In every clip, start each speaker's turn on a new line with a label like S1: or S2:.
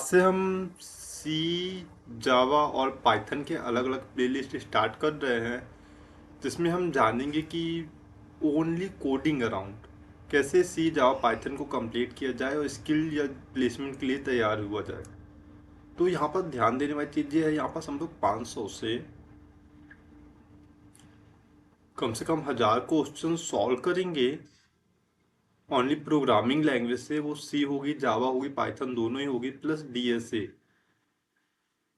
S1: से हम सी, जावा और पाइथन के अलग अलग प्लेलिस्ट स्टार्ट कर रहे हैं, जिसमें हम जानेंगे कि ओनली कोडिंग अराउंड कैसे सी, जावा, पाइथन को कंप्लीट किया जाए और स्किल या प्लेसमेंट के लिए तैयार हुआ जाए। तो यहाँ पर ध्यान देने वाली चीज़ ये है, यहाँ पर हम लोग 500 से कम 1000 क्वेश्चन सॉल्व करेंगे। ओनली प्रोग्रामिंग लैंग्वेज से, वो सी होगी, जावा होगी, पाइथन दोनों ही होगी, प्लस डीएसए।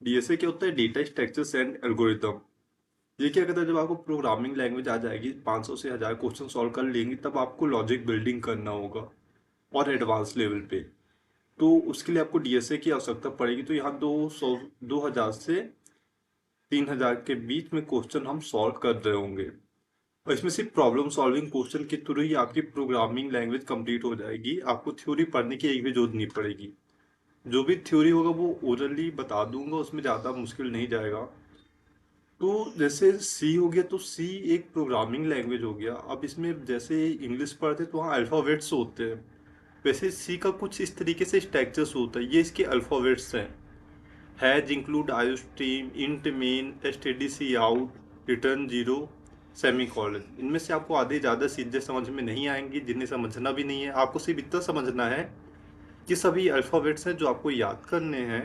S1: डीएसए क्या होता है? Data structures and algorithm. ये क्या कहता है, जब आपको प्रोग्रामिंग लैंग्वेज आ जाएगी, 500 से 1000 क्वेश्चन सॉल्व कर लेंगी, तब आपको लॉजिक बिल्डिंग करना होगा और एडवांस लेवल पे। तो उसके लिए आपको डीएसए की आवश्यकता पड़ेगी। तो यहाँ 2000 से 3000 के बीच में क्वेश्चन हम सॉल्व कर रहे होंगे, और इसमें सिर्फ प्रॉब्लम सॉल्विंग क्वेश्चन के थ्रू ही आपकी प्रोग्रामिंग लैंग्वेज कंप्लीट हो जाएगी। आपको थ्योरी पढ़ने की एक भी जरूरत नहीं पड़ेगी। जो भी थ्योरी होगा वो ओरली बता दूंगा, उसमें ज़्यादा मुश्किल नहीं जाएगा। तो जैसे सी हो गया, तो सी एक प्रोग्रामिंग लैंग्वेज हो गया। अब इसमें जैसे इंग्लिश पढ़ते तो वहाँ अल्फ़ाबेट्स होते हैं, वैसे सी का कुछ इस तरीके से स्ट्रक्चर्स होता है। ये इसके अल्फ़ाबेट्स हैं: hash, include, iostream, int, main, STD, cout, return, zero, semicolon. इनमें से आपको आधे ज़्यादा सीधे समझ में नहीं आएंगी, जिन्हें समझना भी नहीं है। आपको सिर्फ इतना समझना है कि सभी अल्फ़ाबेट्स हैं जो आपको याद करने हैं।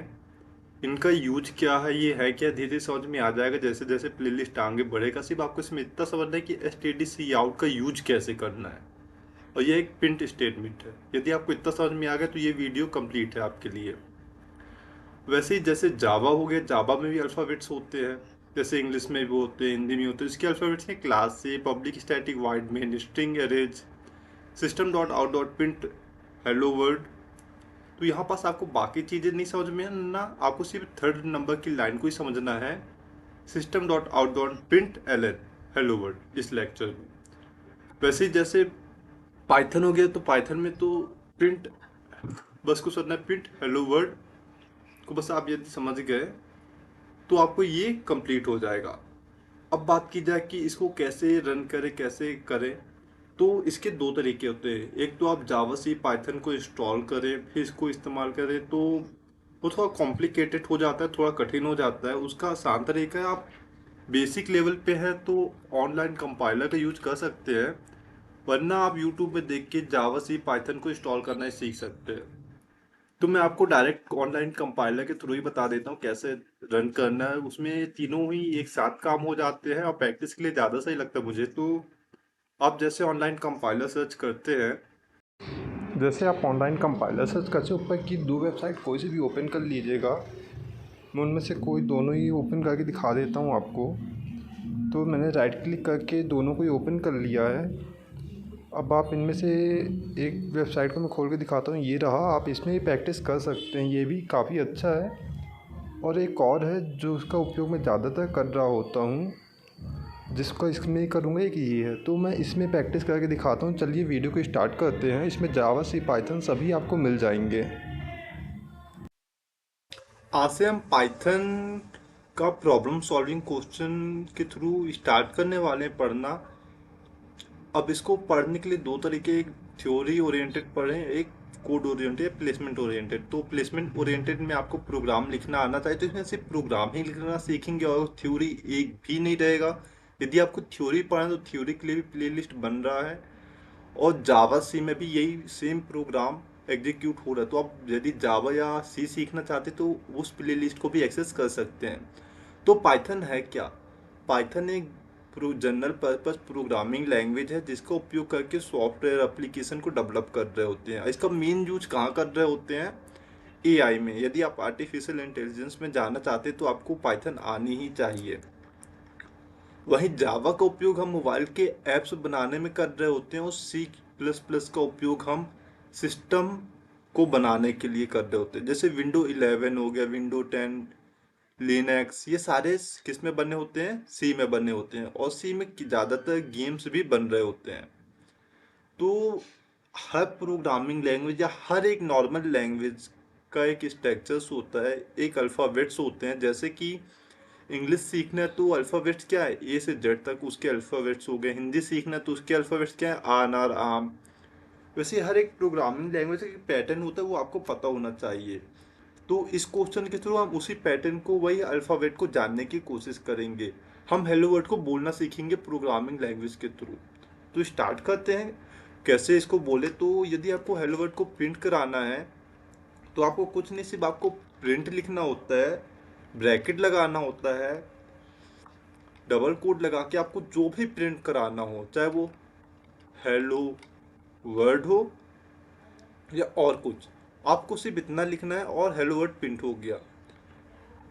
S1: इनका यूज क्या है, ये है क्या, धीरे धीरे समझ में आ जाएगा जैसे जैसे प्लेलिस्ट आगे बढ़ेगा। सिर्फ आपको इसमें इतना समझना है कि S T D cout का यूज कैसे करना है, और ये एक प्रिंट स्टेटमेंट है। यदि आपको इतना समझ में आ गया तो ये वीडियो कंप्लीट है आपके लिए। वैसे ही जैसे जावा हो गया, जावा में भी अल्फ़ाबेट्स होते हैं, जैसे इंग्लिश में भी होते हैं, हिंदी में होते हैं। इसके अल्फ़ाबेट्स हैं क्लास से, public, static, wide main, string, arrays, system dot out dot print, hello world. तो यहाँ पास आपको बाकी चीज़ें नहीं समझ में ना, आपको सिर्फ थर्ड नंबर की लाइन को ही समझना है: system dot out dot print L N, hello world, इस लेक्चर में। वैसे ही जैसे पाइथन हो गया, तो पाइथन में तो प्रिंट, बस को समझना है प्रिंट हेलो वर्ल्ड को। बस आप यदि समझ गए तो आपको ये कंप्लीट हो जाएगा। अब बात की जाए कि इसको कैसे रन करें, कैसे करें, तो इसके दो तरीके होते हैं। एक तो आप जावा सी पाइथन को इंस्टॉल करें फिर इसको इस्तेमाल करें, तो वो थोड़ा कॉम्प्लिकेटेड हो जाता है, थोड़ा कठिन हो जाता है। उसका आसान तरीका है, आप बेसिक लेवल पे है तो ऑनलाइन कंपाइलर का यूज कर सकते हैं, वरना आप यूट्यूब पे देख के जावा सी पाइथन को इंस्टॉल करना ही सीख सकते हैं। तो मैं आपको डायरेक्ट ऑनलाइन कंपाइलर के थ्रू ही बता देता हूँ कैसे रन करना है। उसमें तीनों ही एक साथ काम हो जाते हैं और प्रैक्टिस के लिए ज़्यादा सही लगता है मुझे। तो आप जैसे ऑनलाइन कंपाइलर सर्च करते हैं, जैसे आप ऑनलाइन कंपाइलर सर्च करते हो, ऊपर की दो वेबसाइट कोई सी भी ओपन कर लीजिएगा। मैं उनमें से कोई दोनों ही ओपन करके दिखा देता हूँ आपको। तो मैंने राइट क्लिक करके दोनों को ही ओपन कर लिया है। अब आप इनमें से एक वेबसाइट को मैं खोल के दिखाता हूँ, ये रहा। आप इसमें ही प्रैक्टिस कर सकते हैं, ये भी काफ़ी अच्छा है। और एक और है जो उसका उपयोग मैं ज़्यादातर कर रहा होता हूँ, जिसका इसमें करूँगा, एक ये है। तो मैं इसमें प्रैक्टिस करके दिखाता हूँ। चलिए वीडियो को स्टार्ट करते हैं। इसमें जावा सी पाइथन सभी आपको मिल जाएंगे। आज से हम पाइथन का प्रॉब्लम सॉल्विंग क्वेश्चन के थ्रू स्टार्ट करने वाले हैं पढ़ना। अब इसको पढ़ने के लिए दो तरीके, एक थ्योरी ओरिएंटेड पढ़ें, एक कोड ओरिएंटेड, प्लेसमेंट ओरिएंटेड। तो प्लेसमेंट ओरिएंटेड में आपको प्रोग्राम लिखना आना चाहिए, तो इसमें सिर्फ प्रोग्राम ही लिखना सीखेंगे और थ्योरी एक भी नहीं रहेगा। यदि आपको थ्योरी पढ़ना तो थ्योरी के लिए भी प्लेलिस्ट बन रहा है, और जावा सी में भी यही सेम प्रोग्राम एग्जीक्यूट हो रहा है। तो आप यदि जावा या सी सीखना चाहते तो उस प्लेलिस्ट को भी एक्सेस कर सकते हैं। तो पाइथन है क्या? पाइथन एक जनरल पर्पस प्रोग्रामिंग लैंग्वेज है, जिसका उपयोग करके सॉफ्टवेयर एप्लीकेशन को डेवलप कर रहे होते हैं। इसका मेन यूज कहाँ कर रहे होते हैं? एआई में। यदि आप आर्टिफिशियल इंटेलिजेंस में जाना चाहते तो आपको पाइथन आनी ही चाहिए। वहीं जावा का उपयोग हम मोबाइल के ऐप्स बनाने में कर रहे होते हैं, और सी प्लस प्लस का उपयोग हम सिस्टम को बनाने के लिए कर रहे होते हैं। जैसे विंडो 11 हो गया, विंडो 10, लिनक्स, ये सारे किस में बने होते हैं? सी में बने होते हैं, और सी में ज़्यादातर गेम्स भी बन रहे होते हैं। तो हर प्रोग्रामिंग लैंग्वेज या हर एक नॉर्मल लैंग्वेज का एक स्ट्रक्चर्स होता है, एक अल्फ़ाबेट्स होते हैं। जैसे कि इंग्लिश सीखना है तो अल्फ़ाबेट्स क्या है? ए से जेड तक उसके अल्फ़ाबेट्स हो गए। हिंदी सीखना है तो उसके अल्फ़ाबेट्स क्या है? आन, आर, आम। वैसे हर एक प्रोग्रामिंग लैंग्वेज का एक पैटर्न होता है, वो आपको पता होना चाहिए। तो इस क्वेश्चन के थ्रू हम उसी पैटर्न को, वही अल्फ़ाबेट को जानने की कोशिश करेंगे। हम हेलो वर्ड को बोलना सीखेंगे प्रोग्रामिंग लैंग्वेज के थ्रू। तो स्टार्ट करते हैं कैसे इसको बोले। तो यदि आपको हेलो वर्ड को प्रिंट कराना है तो आपको कुछ नहीं, सिर्फ आपको प्रिंट लिखना होता है, ब्रैकेट लगाना होता है, डबल कोट लगा के आपको जो भी प्रिंट कराना हो, चाहे वो हेलो वर्ड हो या और कुछ, आपको सिर्फ इतना लिखना है और हेलो वर्ड प्रिंट हो गया।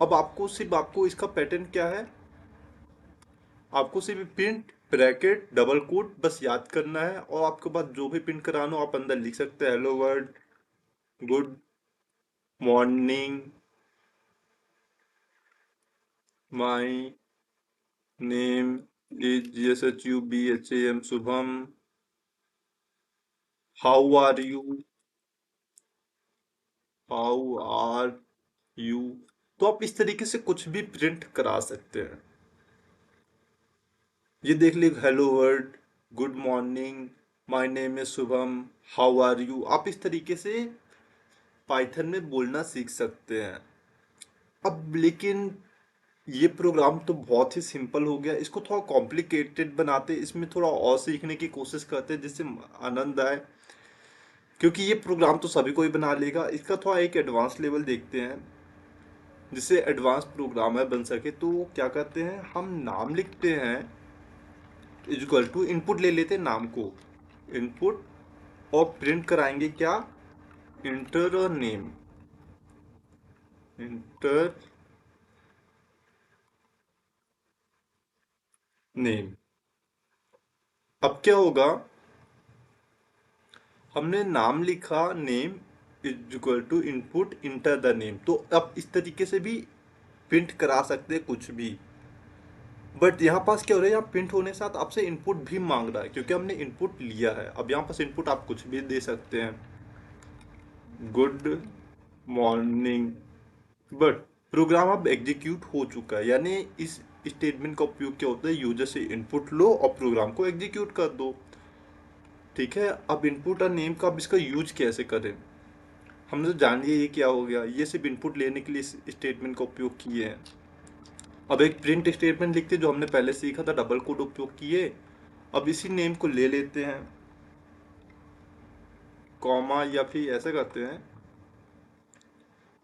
S1: अब आपको इसका पैटर्न क्या है, आपको सिर्फ प्रिंट ब्रैकेट डबल कोट बस याद करना है, और आपके पास जो भी प्रिंट कराना हो आप अंदर लिख सकते हैं, hello word, good morning, my name is SHUBHAM Shubham, how are you, how are you. तो आप इस तरीके से कुछ भी प्रिंट करा सकते हैं। ये देख लीजिए, hello world, good morning, my name is Shubham, how are you. आप इस तरीके से पाइथन में बोलना सीख सकते हैं। अब लेकिन ये प्रोग्राम तो बहुत ही सिंपल हो गया, इसको थोड़ा कॉम्प्लिकेटेड बनाते, इसमें थोड़ा और सीखने की कोशिश करते हैं जिससे आनंद आए। क्योंकि ये प्रोग्राम तो सभी कोई बना लेगा, इसका थोड़ा एक एडवांस लेवल देखते हैं जिससे एडवांस प्रोग्रामर बन सके। तो क्या करते हैं, हम नाम लिखते हैं, इक्वल टू इनपुट ले लेते हैं नाम को, इनपुट, और प्रिंट कराएंगे क्या, इंटर नेम, इंटर नेम। अब क्या होगा, हमने नाम लिखा, name is equal to input enter the name. तो अब इस तरीके से भी प्रिंट करा सकते हैं कुछ भी। बट यहाँ पास क्या हो रहा है, यहाँ प्रिंट होने के साथ आपसे इनपुट भी मांग रहा है, क्योंकि हमने इनपुट लिया है। अब यहाँ पास इनपुट आप कुछ भी दे सकते हैं, गुड मॉर्निंग। बट प्रोग्राम अब एग्जीक्यूट हो चुका है, यानी इस स्टेटमेंट का उपयोग क्या होता है, यूजर से इनपुट लो और प्रोग्राम को एग्जीक्यूट कर दो। ठीक है, अब इनपुट और नेम का अब इसका यूज कैसे करें, हमने तो जान लिया ये क्या हो गया, ये सिर्फ इनपुट लेने के लिए इस स्टेटमेंट का उपयोग किए हैं। अब एक प्रिंट स्टेटमेंट लिखते जो हमने पहले सीखा था, डबल कोड उपयोग किए। अब इसी नेम को ले लेते हैं, कॉमा, या फिर ऐसा करते हैं,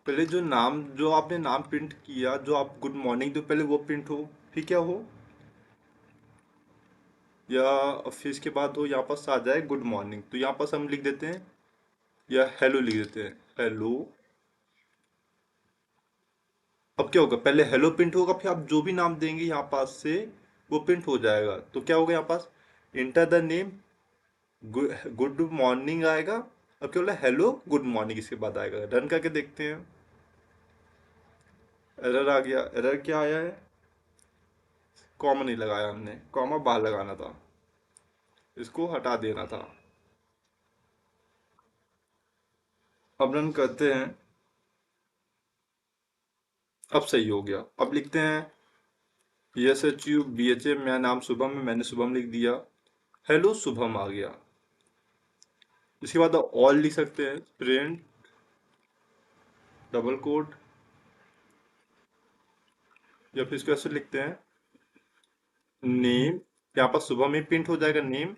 S1: पहले जो नाम, जो आपने नाम प्रिंट किया, जो आप गुड मॉर्निंग दो, पहले वो प्रिंट हो, फिर क्या हो, या फिर इसके बाद हो, यहाँ पास आ जाए गुड मॉर्निंग। तो यहाँ पास हम लिख देते हैं, या हेलो लिख देते हैं, हेलो। अब क्या होगा, पहले हेलो प्रिंट होगा, फिर आप जो भी नाम देंगे यहाँ पास से वो प्रिंट हो जाएगा। तो क्या होगा, यहाँ पास enter the name, good morning आएगा। अब क्या बोला, हेलो गुड मॉर्निंग इसके बाद आएगा। रन करके देखते हैं, एरर आ गया। एरर क्या आया है, कॉमा नहीं लगाया हमने, कॉमा बाहर लगाना था, इसको हटा देना था। अब रन करते हैं, अब सही हो गया। अब लिखते हैं SHUBHAM, मेरा नाम शुभम है, मैंने शुभम लिख दिया, हेलो शुभम आ गया। इसके बाद ऑल लिख सकते हैं, प्रिंट डबल कोट, या फिर इसको ऐसे लिखते हैं, नेम, यहाँ पर सुबह में प्रिंट हो जाएगा नेम,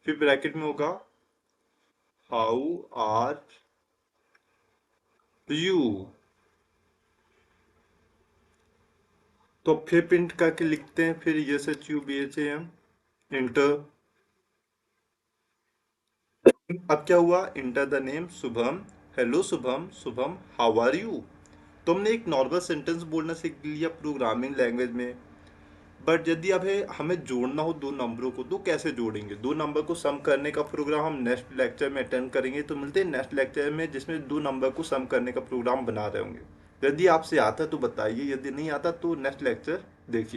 S1: फिर ब्रैकेट में होगा हाउ आर यू। तो फिर प्रिंट करके लिखते हैं, फिर SHUBHAM, इंटर। अब क्या हुआ, enter the name Shubham, hello Shubham, Shubham how are you. तो हमने एक नॉर्मल सेंटेंस बोलना सीख लिया प्रोग्रामिंग लैंग्वेज में। बट यदि अब हमें जोड़ना हो दो नंबरों को, तो कैसे जोड़ेंगे, दो नंबर को सम करने का प्रोग्राम हम नेक्स्ट लेक्चर में अटेंड करेंगे। तो मिलते हैं नेक्स्ट लेक्चर में, जिसमें दो नंबर को सम करने का प्रोग्राम बना रहे होंगे। यदि आपसे आता है तो बताइए, यदि नहीं आता तो नेक्स्ट लेक्चर देखिए।